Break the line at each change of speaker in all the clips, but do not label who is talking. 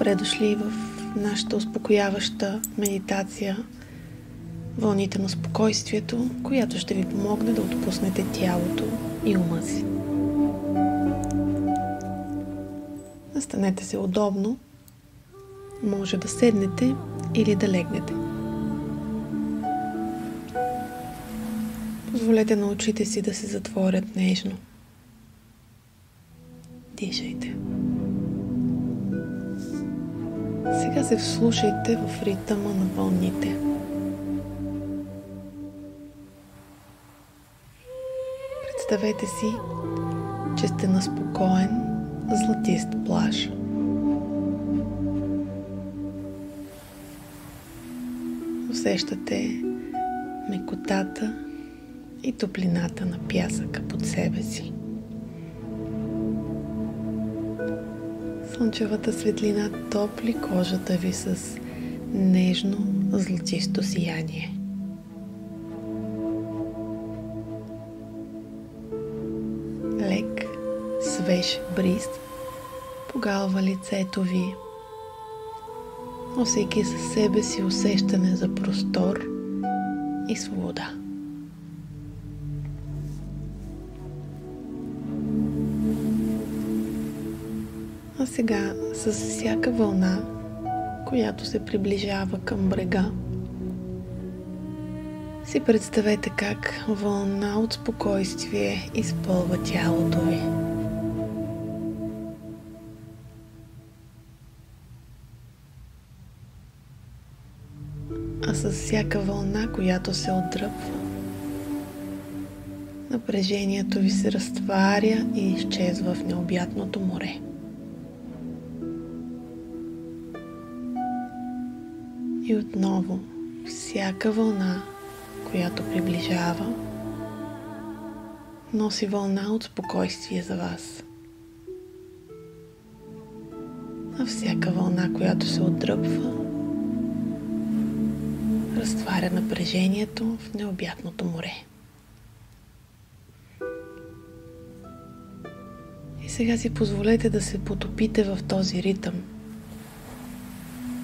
Добре дошли в нашата успокояваща медитация Вълните на спокойствието, която ще ви помогне да отпуснете тялото и ума си. Настанете се удобно. Може да седнете или да легнете. Позволете на очите си да се затворят нежно. Дишайте. Сега се вслушайте в ритъма на вълните. Представете си, че сте на спокоен, златист плаж. Усещате мекотата и топлината на пясъка под себе си. Слънчевата светлина топли кожата ви с нежно златисто сияние. Лек, свеж бриз погалва лицето ви, носейки със себе си усещане за простор и свобода. А сега с всяка вълна, която се приближава към брега, си представете как вълна от спокойствие изпълва тялото ви. А с всяка вълна, която се отдръпва, напрежението ви се разтваря и изчезва в необятното море. И отново, всяка вълна, която приближава, носи вълна от спокойствие за вас. А всяка вълна, която се отдръпва, разтваря напрежението в необятното море. И сега си позволете да се потопите в този ритъм,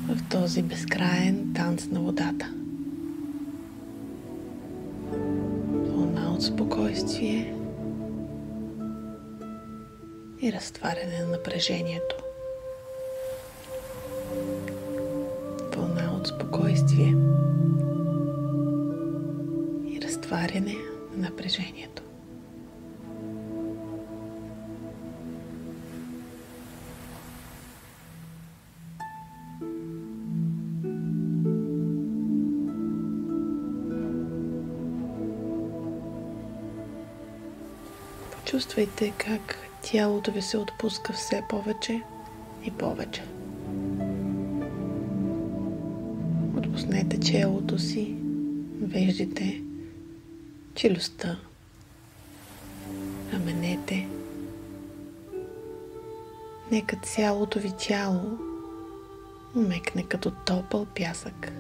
в този безкраен танц на водата. Вълна от спокойствие и разтваряне на напрежението. Вълна от спокойствие и разтваряне на напрежението. Чувствайте как тялото ви се отпуска все повече и повече. Отпуснете челото си, веждите, челюстта, раменете. Нека цялото ви тяло умекне като топъл пясък.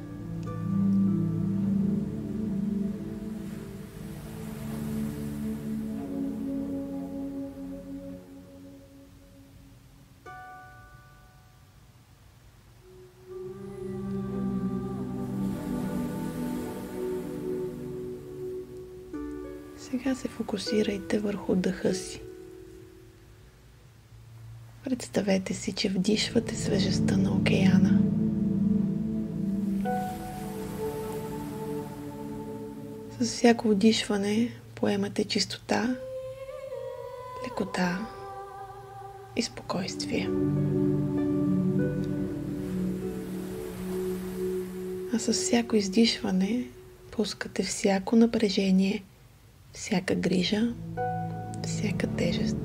Сега се фокусирайте върху дъха си. Представете си, че вдишвате свежестта на океана. С всяко вдишване поемате чистота, лекота и спокойствие. А с всяко издишване пускате всяко напрежение, всяка грижа, всяка тежест.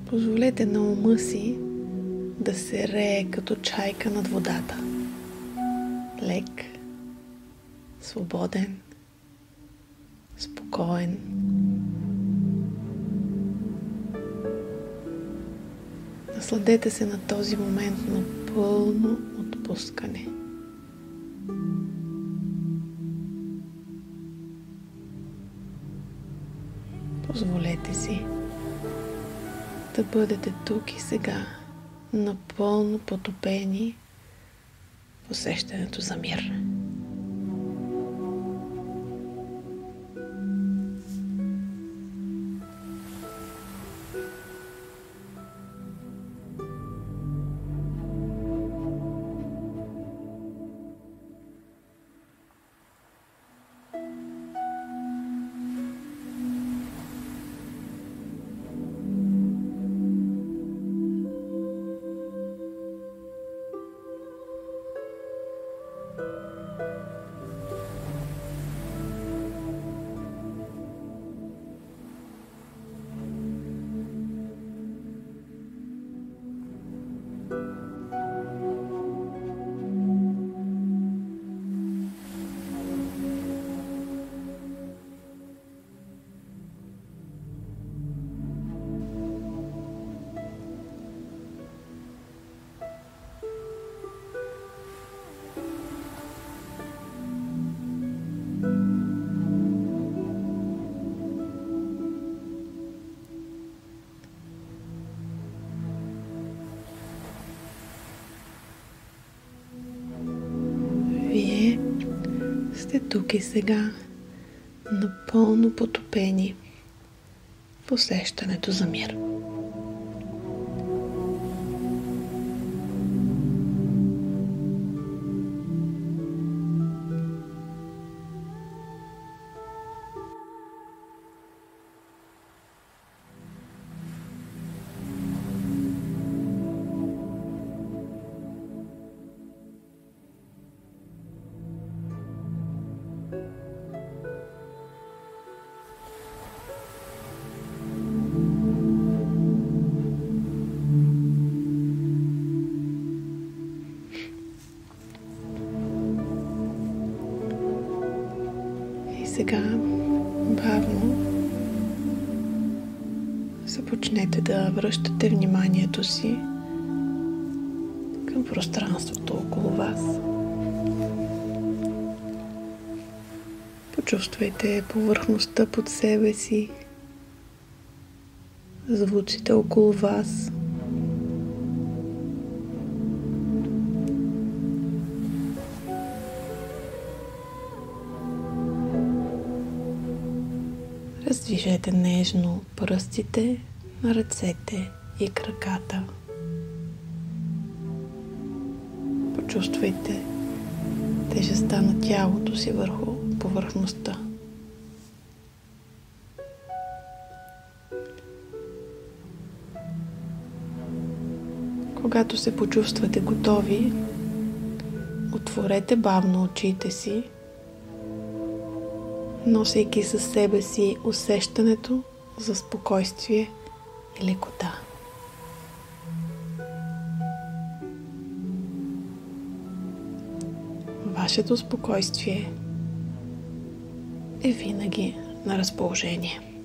Позволете на ума си да се рее като чайка над водата. Лек, свободен, спокоен. Насладете се на този момент на пълно отпускане. да бъдете тук и сега, напълно потопени в усещането за мир. Вие сте тук и сега, напълно потопени в усещането за мир. Сега бавно започнете да връщате вниманието си към пространството около вас. Почувствайте повърхността под себе си, звуците около вас. Раздвижете нежно пръстите на ръцете и краката. Почувствайте тежестта на тялото си върху повърхността. Когато се почувствате готови, отворете бавно очите си, носейки със себе си усещането за спокойствие и лекота. Вашето спокойствие е винаги на разположение.